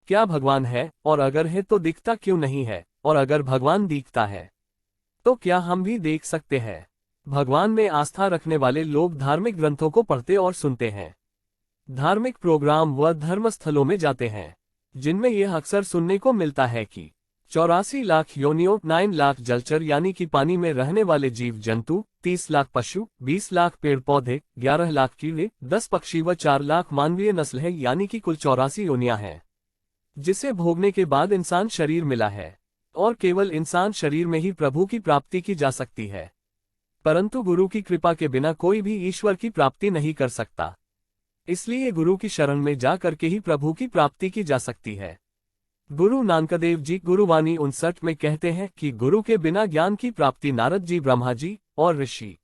क्या भगवान है, और अगर है तो दिखता क्यों नहीं है, और अगर भगवान दिखता है तो क्या हम भी देख सकते हैं? भगवान में आस्था रखने वाले लोग धार्मिक ग्रंथों को पढ़ते और सुनते हैं। धार्मिक प्रोग्राम व धर्मस्थलों में जाते हैं, जिनमें यह अक्सर सुनने को मिलता है कि 84 लाख योनियों, 9 लाख जलचर यानी कि पानी में रहने वाले जीव जंतु, 30 लाख पशु, 20 लाख पेड़ पौधे, 11 लाख कीड़े, 10 पक्षी व 4 लाख मानवीय नस्ल है, यानी कि कुल 84 योनियां हैं, जिसे भोगने के बाद इंसान शरीर मिला है, और केवल इंसान शरीर में ही प्रभु की प्राप्ति की जा सकती है। परंतु गुरु की कृपा के बिना कोई भी ईश्वर की प्राप्ति नहीं कर सकता। इसलिए गुरु की शरण में जा करके ही प्रभु की प्राप्ति की जा सकती है। गुरु नानकदेव जी गुरुवाणी 59 में कहते हैं कि गुरु के बिना ज्ञान की प्राप्ति नारद जी, ब्रह्मा जी और ऋषि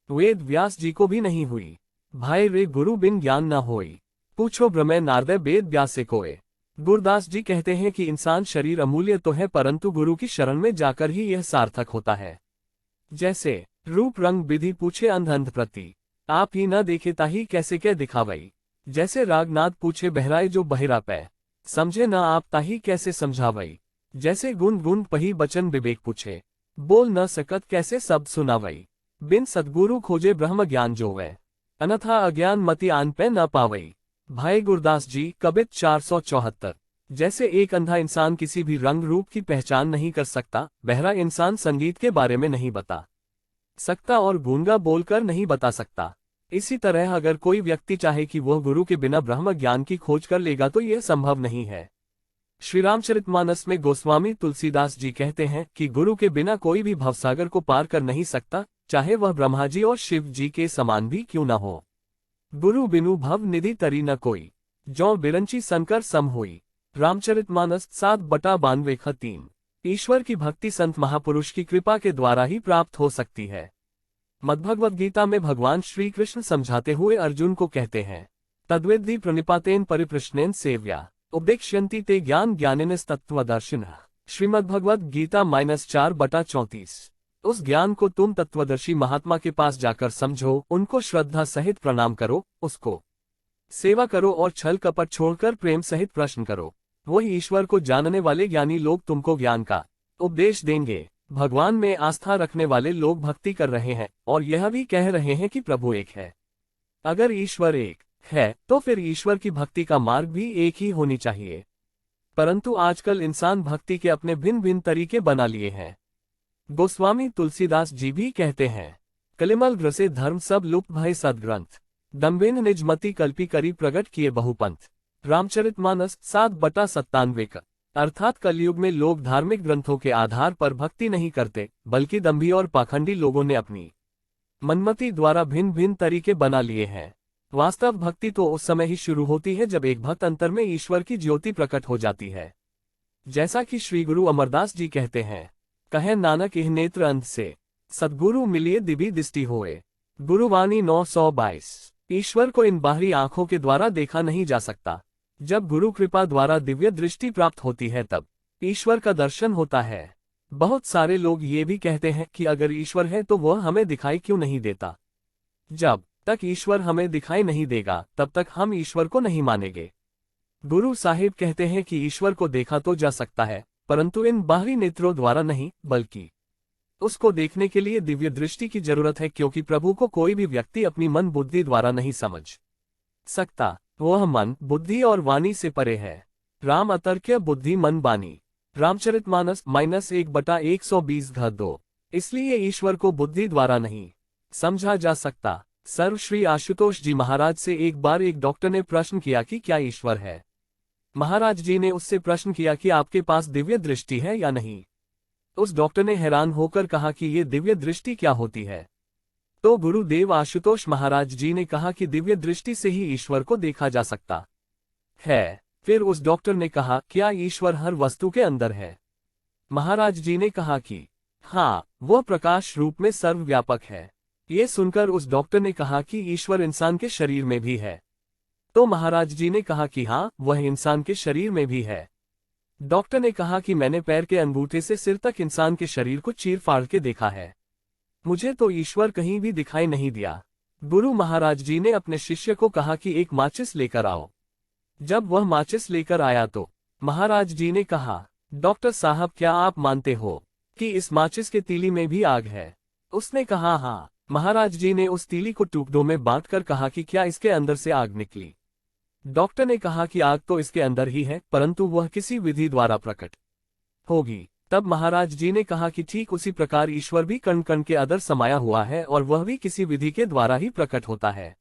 वेद व्यास जी को भी नहीं हुई। भाई रे गुरु बिन ज्ञान न होई, पूछो ब्रह्म नारद वेद व्यास से कोय। गुरदास जी कहते हैं कि इंसान शरीर अमूल्य तो है, परंतु गुरु की शरण में जाकर ही यह सार्थक होता है। जैसे रूप रंग विधि पूछे अंध अंध प्रति, आप ही न देखे ताही कैसे क्या दिखावई। जैसे रागनाद पूछे बहराए जो बहिरा पै, समझे न आप ताही कैसे समझावई। जैसे गुण गुण पही बचन विवेक पूछे, बोल न सकत कैसे शब्द सुनावई। बिन सद्गुरु खोजे ब्रह्म ज्ञान जोवै, अन्यथा अज्ञान मति आन पे न पावई। भाई गुरदास जी कबित 474। जैसे एक अंधा इंसान किसी भी रंग रूप की पहचान नहीं कर सकता, बहरा इंसान संगीत के बारे में नहीं बता सकता और गूंगा बोलकर नहीं बता सकता, इसी तरह अगर कोई व्यक्ति चाहे कि वह गुरु के बिना ब्रह्म ज्ञान की खोज कर लेगा तो यह संभव नहीं है। श्री रामचरितमानस में गोस्वामी तुलसीदास जी कहते हैं कि गुरु के बिना कोई भी भवसागर को पार कर नहीं सकता, चाहे वह ब्रह्मा जी और शिव जी के समान भी क्यों न हो। गुरु बिनु भव निधि तरी न कोई, जौ बिरंची संकर सम होई। रामचरितमानस 7/92-3। ईश्वर की भक्ति संत महापुरुष की कृपा के द्वारा ही प्राप्त हो सकती है। मद्भगवद गीता में भगवान श्री कृष्ण समझाते हुए अर्जुन को कहते हैं, तद्वेद्धि प्रणिपातेन परिप्रश्नेन सेव्या उपदेक्ष्यन्ति ते ज्ञान ज्ञानिनस्तत्त्वदर्शिनः। श्रीमद्भगवद गीता -4/34। उस ज्ञान को तुम तत्वदर्शी महात्मा के पास जाकर समझो, उनको श्रद्धा सहित प्रणाम करो, उसको सेवा करो और छल कपट छोड़कर प्रेम सहित प्रश्न करो। वही ईश्वर को जानने वाले ज्ञानी लोग तुमको ज्ञान का उपदेश देंगे। भगवान में आस्था रखने वाले लोग भक्ति कर रहे हैं और यह भी कह रहे हैं कि प्रभु एक है। अगर ईश्वर एक है तो फिर ईश्वर की भक्ति का मार्ग भी एक ही होनी चाहिए। परंतु आजकल इंसान भक्ति के अपने भिन्न भिन्न तरीके बना लिए हैं। गोस्वामी तुलसीदास जी भी कहते हैं, कलिमल ग्रसे धर्म सब लुप्त भय सदग्रंथ, दम्बेन निज मति कल्पी करी प्रगट किए बहुपंथ। रामचरितमानस 7/97। अर्थात कलयुग में लोग धार्मिक ग्रंथों के आधार पर भक्ति नहीं करते, बल्कि दंभी और पाखंडी लोगों ने अपनी मनमति द्वारा भिन्न भिन्न तरीके बना लिए हैं। वास्तव भक्ति तो उस समय ही शुरू होती है जब एक भक्त अंतर में ईश्वर की ज्योति प्रकट हो जाती है। जैसा कि श्री गुरु अमरदास जी कहते हैं, कहे नानक इह नेत्र अंध से, सद्गुरु मिलिए दिव्य दृष्टि होए। गुरुवाणी 922। ईश्वर को इन बाहरी आंखों के द्वारा देखा नहीं जा सकता। जब गुरु कृपा द्वारा दिव्य दृष्टि प्राप्त होती है तब ईश्वर का दर्शन होता है। बहुत सारे लोग ये भी कहते हैं कि अगर ईश्वर है तो वह हमें दिखाई क्यों नहीं देता। जब तक ईश्वर हमें दिखाई नहीं देगा तब तक हम ईश्वर को नहीं मानेंगे। गुरु साहिब कहते हैं कि ईश्वर को देखा तो जा सकता है, परंतु इन बाहरी नेत्रों द्वारा नहीं, बल्कि उसको देखने के लिए दिव्य दृष्टि की जरूरत है, क्योंकि प्रभु को कोई भी व्यक्ति अपनी मन बुद्धि द्वारा नहीं समझ सकता। वह मन बुद्धि और वाणी से परे है। राम अतर्क्य बुद्धि मन बानी। रामचरितमानस -1/120-2। इसलिए ईश्वर को बुद्धि द्वारा नहीं समझा जा सकता। सर्व श्री आशुतोष जी महाराज से एक बार एक डॉक्टर ने प्रश्न किया कि क्या ईश्वर है। महाराज जी ने उससे प्रश्न किया कि आपके पास दिव्य दृष्टि है या नहीं। उस डॉक्टर ने हैरान होकर कहा कि ये दिव्य दृष्टि क्या होती है। तो गुरुदेव आशुतोष महाराज जी ने कहा कि दिव्य दृष्टि से ही ईश्वर को देखा जा सकता है। फिर उस डॉक्टर ने कहा, क्या ईश्वर हर वस्तु के अंदर है। महाराज जी ने कहा कि हाँ, वह प्रकाश रूप में सर्वव्यापक है। ये सुनकर उस डॉक्टर ने कहा कि ईश्वर इंसान के शरीर में भी है। तो महाराज जी ने कहा कि हाँ, वह इंसान के शरीर में भी है। डॉक्टर ने कहा कि मैंने पैर के अंगूठे से सिर तक इंसान के शरीर को चीर फाड़ के देखा है, मुझे तो ईश्वर कहीं भी दिखाई नहीं दिया। गुरु महाराज जी ने अपने शिष्य को कहा कि एक माचिस लेकर आओ। जब वह माचिस लेकर आया तो महाराज जी ने कहा, डॉक्टर साहब क्या आप मानते हो कि इस माचिस के तीली में भी आग है? उसने कहा हाँ। महाराज जी ने उस तीली को टुकड़ों में बांटकर कहा कि क्या इसके अंदर से आग निकली? डॉक्टर ने कहा कि आग तो इसके अंदर ही है, परंतु वह किसी विधि द्वारा प्रकट होगी। तब महाराज जी ने कहा कि ठीक उसी प्रकार ईश्वर भी कण कण के अंदर समाया हुआ है और वह भी किसी विधि के द्वारा ही प्रकट होता है।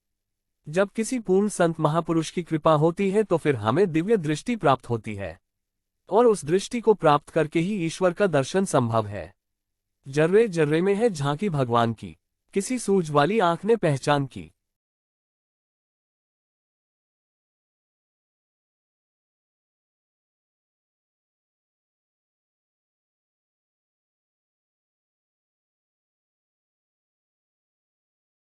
जब किसी पूर्ण संत महापुरुष की कृपा होती है तो फिर हमें दिव्य दृष्टि प्राप्त होती है, और उस दृष्टि को प्राप्त करके ही ईश्वर का दर्शन संभव है। जर्रे जर्रे में है झांकी भगवान की, किसी सूझ वाली आंख ने पहचान की।